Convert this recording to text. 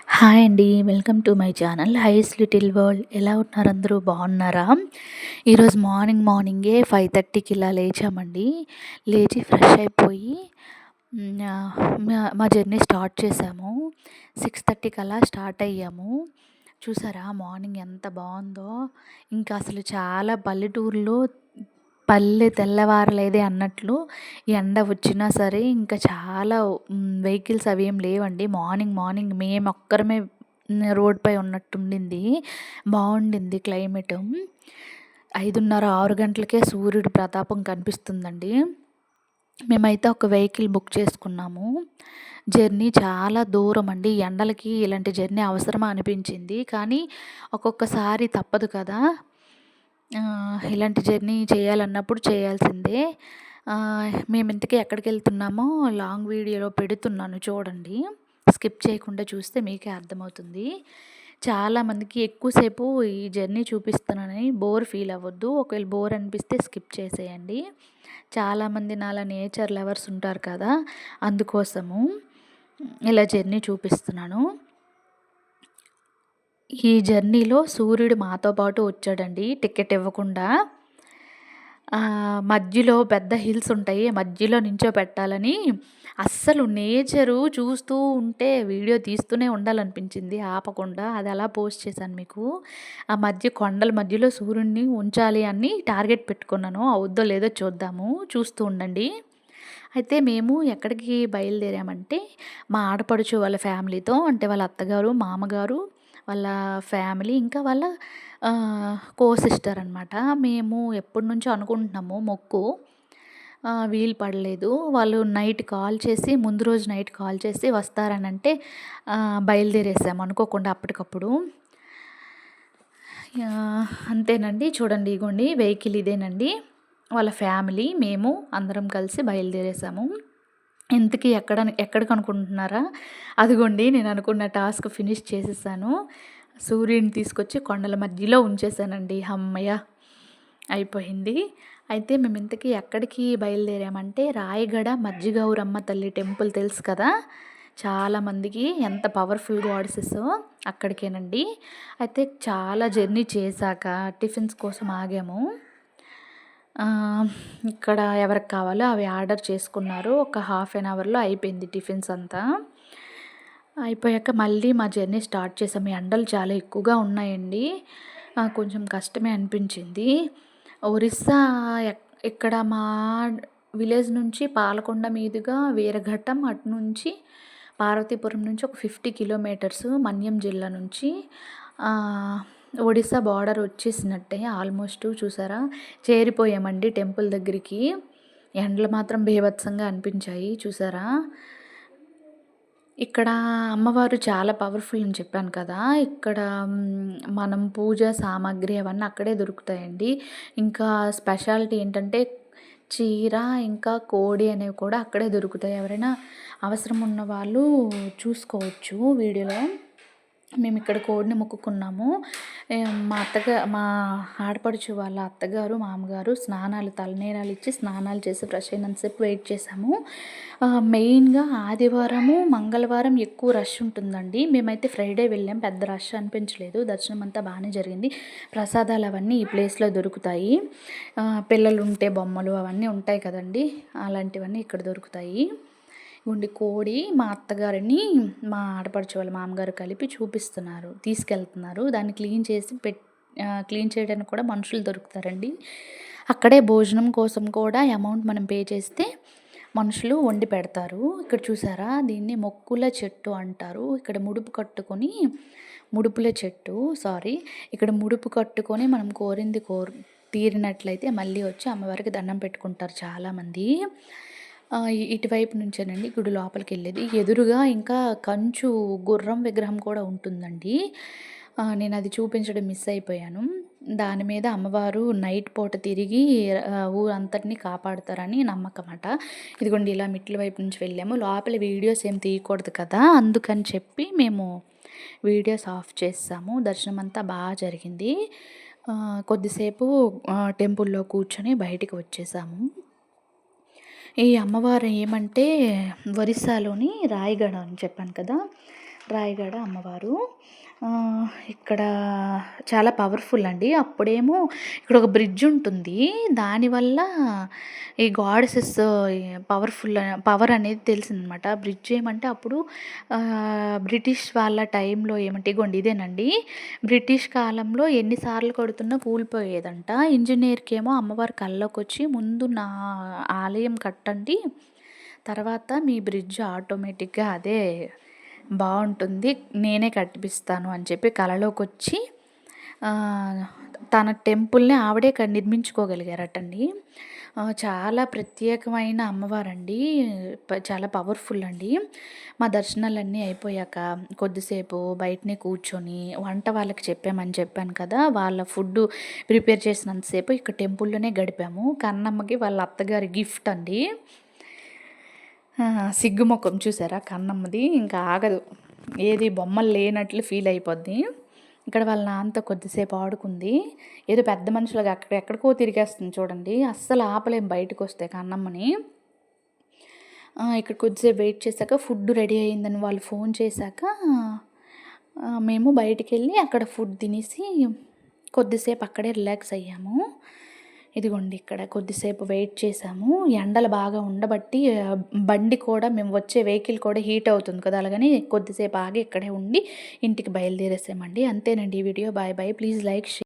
Hi అండి. Welcome to my channel హైస్ little world. ఎలా ఉన్నారు అందరూ? బాగున్నారా? ఈరోజు మార్నింగే 5:30కి ఇలా లేచామండి. లేచి ఫ్రెష్ అయిపోయి మా జర్నీ స్టార్ట్ చేసాము. 6:30కి అలా స్టార్ట్ అయ్యాము. చూసారా మార్నింగ్ ఎంత బాగుందో. ఇంకా అసలు చాలా పల్లెటూరులో పల్లె తెల్లవారలేదే అన్నట్లు ఎండ వచ్చినా సరే ఇంకా చాలా వెహికల్స్ అవి ఏం లేవండి. మార్నింగ్ మేము ఒక్కరమే రోడ్డుపై ఉన్నట్టుండింది. బాగుండింది క్లైమేటు. 5:30, 6 గంటలకే సూర్యుడి ప్రతాపం కనిపిస్తుందండి. మేమైతే ఒక వెహికల్ బుక్ చేసుకున్నాము. జర్నీ చాలా దూరం అండి. ఎండలకి ఇలాంటి జర్నీ అవసరమా అనిపించింది. కానీ ఒక్కొక్కసారి తప్పదు కదా. ఇలాంటి జర్నీ చేయాలన్నప్పుడు చేయాల్సిందే. మేము ఇంతకీ ఎక్కడికి వెళ్తున్నామో లాంగ్ వీడియోలో పెడుతున్నాను చూడండి. స్కిప్ చేయకుండా చూస్తే మీకే అర్థమవుతుంది. చాలామందికి ఎక్కువసేపు ఈ జర్నీ చూపిస్తున్నానని బోర్ ఫీల్ అవ్వద్దు. ఒకవేళ బోర్ అనిపిస్తే స్కిప్ చేసేయండి. చాలామంది నాలా నేచర్ లవర్స్ ఉంటారు కదా, అందుకోసము ఇలా జర్నీ చూపిస్తున్నాను. ఈ జర్నీలో సూర్యుడు మాతో పాటు వచ్చాడండి టికెట్ ఇవ్వకుండా. మధ్యలో పెద్ద హిల్స్ ఉంటాయి, మధ్యలో నించోపెట్టాలని అస్సలు నేచరు చూస్తూ ఉంటే వీడియో తీస్తూనే ఉండాలనిపించింది ఆపకుండా. అది అలా పోస్ట్ చేశాను మీకు. ఆ కొండల మధ్యలో సూర్యుడిని ఉంచాలి అని టార్గెట్ పెట్టుకున్నాను. అవుద్దో లేదో చూద్దాము, చూస్తూ ఉండండి. అయితే మేము ఎక్కడికి బయలుదేరామంటే మా ఆడపడుచు వాళ్ళ ఫ్యామిలీతో, అంటే వాళ్ళ అత్తగారు, మామగారు, వాళ్ళ ఫ్యామిలీ, ఇంకా వాళ్ళ సిస్టర్ అనమాట. మేము ఎప్పటినుంచో అనుకుంటున్నాము మొక్కు. వీలు పడలేదు. వాళ్ళు ముందు రోజు నైట్ కాల్ చేసి వస్తారనంటే బయలుదేరేసాము అనుకోకుండా అప్పటికప్పుడు. అంతేనండి. చూడండి, ఇగోండి వెహికల్ ఇదేనండి. వాళ్ళ ఫ్యామిలీ, మేము అందరం కలిసి బయలుదేరేసాము. ఇంతకీ ఎక్కడికి అనుకుంటున్నారా? అదిగోండి, నేను అనుకున్న టాస్క్ ఫినిష్ చేసేసాను. సూర్యుడిని తీసుకొచ్చి కొండల మధ్యలో ఉంచేసానండి. హమ్మయ్య, అయిపోయింది. అయితే మేము ఇంతకీ ఎక్కడికి బయలుదేరామంటే రాయగడ మజ్జిగౌరమ్మ తల్లి టెంపుల్ తెలుసు కదా చాలామందికి, ఎంత పవర్ఫుల్ గాడెసెస్, అక్కడికేనండి. అయితే చాలా జర్నీ చేశాక టిఫిన్స్ కోసం ఆగాము. ఇక్కడ ఎవరికి కావాలో అవి ఆర్డర్ చేసుకున్నారు. ఒక హాఫ్ అన్ అవర్లో అయిపోయింది టిఫిన్స్ అంతా. అయిపోయాక మళ్ళీ మా జర్నీ స్టార్ట్ చేసాము. ఎండలు చాలా ఎక్కువగా ఉన్నాయండి. కొంచెం కష్టమే అనిపించింది. ఒరిస్సా ఇక్కడ మా విలేజ్ నుంచి పాలకొండ మీదుగా వీరఘట్టం, అటు నుంచి పార్వతీపురం నుంచి ఒక 50 కిలోమీటర్స్ మన్యం జిల్లా నుంచి. ఒడిస్సా బార్డర్ వచ్చేసినట్టే ఆల్మోస్ట్. చూసారా, చేరిపోయామండి టెంపుల్ దగ్గరికి. ఎండలు మాత్రం బీభత్సంగా అనిపించాయి. చూసారా, ఇక్కడ అమ్మవారు చాలా పవర్ఫుల్ అని చెప్పాను కదా. ఇక్కడ మనం పూజ సామాగ్రి అవన్నీ అక్కడే దొరుకుతాయండి. ఇంకా స్పెషాలిటీ ఏంటంటే చీర, ఇంకా కోడి అనేవి కూడా అక్కడే దొరుకుతాయి. ఎవరైనా అవసరం ఉన్న వాళ్ళు చూసుకోవచ్చు వీడియోలో. మేము ఇక్కడ కోడిని మొక్కుకున్నాము. మా ఆడపడుచు వాళ్ళ అత్తగారు, మామగారు తలనీలాలు ఇచ్చి స్నానాలు చేసి ఫ్రెష్ అయినంతసేపు వెయిట్ చేసాము. మెయిన్గా ఆదివారము, మంగళవారం ఎక్కువ రష్ ఉంటుందండి. మేమైతే ఫ్రైడే వెళ్ళాం, పెద్ద రష్ అనిపించలేదు. దర్శనం అంతా బాగానే జరిగింది. ప్రసాదాలు అవన్నీ ఈ ప్లేస్లో దొరుకుతాయి. పిల్లలు ఉంటే బొమ్మలు అవన్నీ ఉంటాయి కదండి, అలాంటివన్నీ ఇక్కడ దొరుకుతాయి. కోడి మా అత్తగారిని మా ఆడపడుచు వాళ్ళ మామగారు కలిపి తీసుకెళ్తున్నారు. దాన్ని క్లీన్ చేయడానికి కూడా మనుషులు దొరుకుతారండి. అక్కడే భోజనం కోసం కూడా అమౌంట్ మనం పే చేస్తే మనుషులు వండి పెడతారు. ఇక్కడ చూసారా, దీన్ని మొక్కుల చెట్టు అంటారు. ఇక్కడ ఇక్కడ ముడుపు కట్టుకొని మనం కోరింది తీరినట్లయితే మళ్ళీ వచ్చి అమ్మవారికి దండం పెట్టుకుంటారు చాలామంది. ఇటువైపు నుంచేనండి గుడి లోపలికి వెళ్ళేది. ఎదురుగా ఇంకా కంచు గుర్రం విగ్రహం కూడా ఉంటుందండి. నేను అది చూపించడం మిస్ అయిపోయాను. దాని మీద అమ్మవారు నైట్ పూట తిరిగి ఊరంతటిని కాపాడుతారని నమ్మకమట. ఇదిగోండి, ఇలా మెట్ల వైపు నుంచి వెళ్ళాము. లోపల వీడియోస్ ఏం తీయకూడదు కదా, అందుకని చెప్పి మేము వీడియోస్ ఆఫ్ చేసాము. దర్శనం అంతా బాగా జరిగింది. కొద్దిసేపు టెంపుల్లో కూర్చొని బయటికి వచ్చేసాము. ఈ అమ్మవారు ఏమంటే ఒరిస్సాలోని రాయగడ అని చెప్పాను కదా, రాయగడ అమ్మవారు. ఇక్కడ చాలా పవర్‌ఫుల్ అండి. అప్పుడేమో ఇక్కడ ఒక బ్రిడ్జ్ ఉంటుంది. దానివల్ల ఈ గాడెసెస్ పవర్ అనేది తెలిసిందనమాట. బ్రిడ్జ్ ఏమంటే అప్పుడు బ్రిటిష్ వాళ్ళ టైంలో ఏమంటే ఇగోండి ఇదేనండి. బ్రిటిష్ కాలంలో ఎన్ని సార్లు కొడుతున్నా కూలిపోయేదంట. ఇంజినీర్‌కేమో అమ్మవారు కల్లోకొచ్చి ముందు నా ఆలయం కట్టండి. తర్వాత మీ బ్రిడ్జ్ ఆటోమేటిక్‌గా అదే బావుంటుంది. నేనే కట్టిపిస్తాను అని చెప్పి కలలోకొచ్చి తన టెంపుల్‌ని ఆవిడే నిర్మించుకోగలిగారటండి. చాలా ప్రత్యేకమైన అమ్మవారండి. చాలా పవర్‌ఫుల్ అండి. మా దర్శనాలన్నీ అయిపోయాక కొద్దిసేపు బయటనే కూర్చొని వంట వాళ్ళకి చెప్పామని చెప్పాను కదా! వాళ్ళ ఫుడ్డు ప్రిపేర్ చేసినంత సేపు ఇక్కడ టెంపుల్‌లోనే గడిపాము. కన్నమ్మకి వాళ్ళ అత్తగారి గిఫ్ట్ అండి. సిగ్గు మొఖం చూసారా కన్నమ్మది ఇంకా ఆగదు. ఏది బొమ్మలు లేనట్లు ఫీల్ అయిపోద్ది. ఇక్కడ వాళ్ళ నాన్నతో కొద్దిసేపు ఆడుకుంది. ఏదో పెద్ద మనుషులాగా ఎక్కడికో తిరిగేస్తుంది చూడండి. అస్సలు ఆపలేం బయటకొస్తే కన్నమ్మని. ఇక్కడ కొద్దిసేపు వెయిట్ చేశాక ఫుడ్ రెడీ అయిందని వాళ్ళు ఫోన్ చేశాక మేము బయటికెళ్ళి అక్కడ ఫుడ్ తినేసి కొద్దిసేపు అక్కడే రిలాక్స్ అయ్యాము. ఇదిగోండి ఇక్కడ కొద్దిసేపు వెయిట్ చేశాము. ఎండలు బాగా ఉండబట్టి బండి కూడా మేము వచ్చే వెహికల్ కూడా హీట్ అవుతుంది కదా! అలాగని కొద్దిసేపు ఆగి ఇక్కడే ఉండి ఇంటికి బయలుదేరేసామండి. అంతేనండి ఈ వీడియో. Bye bye. Please like, share.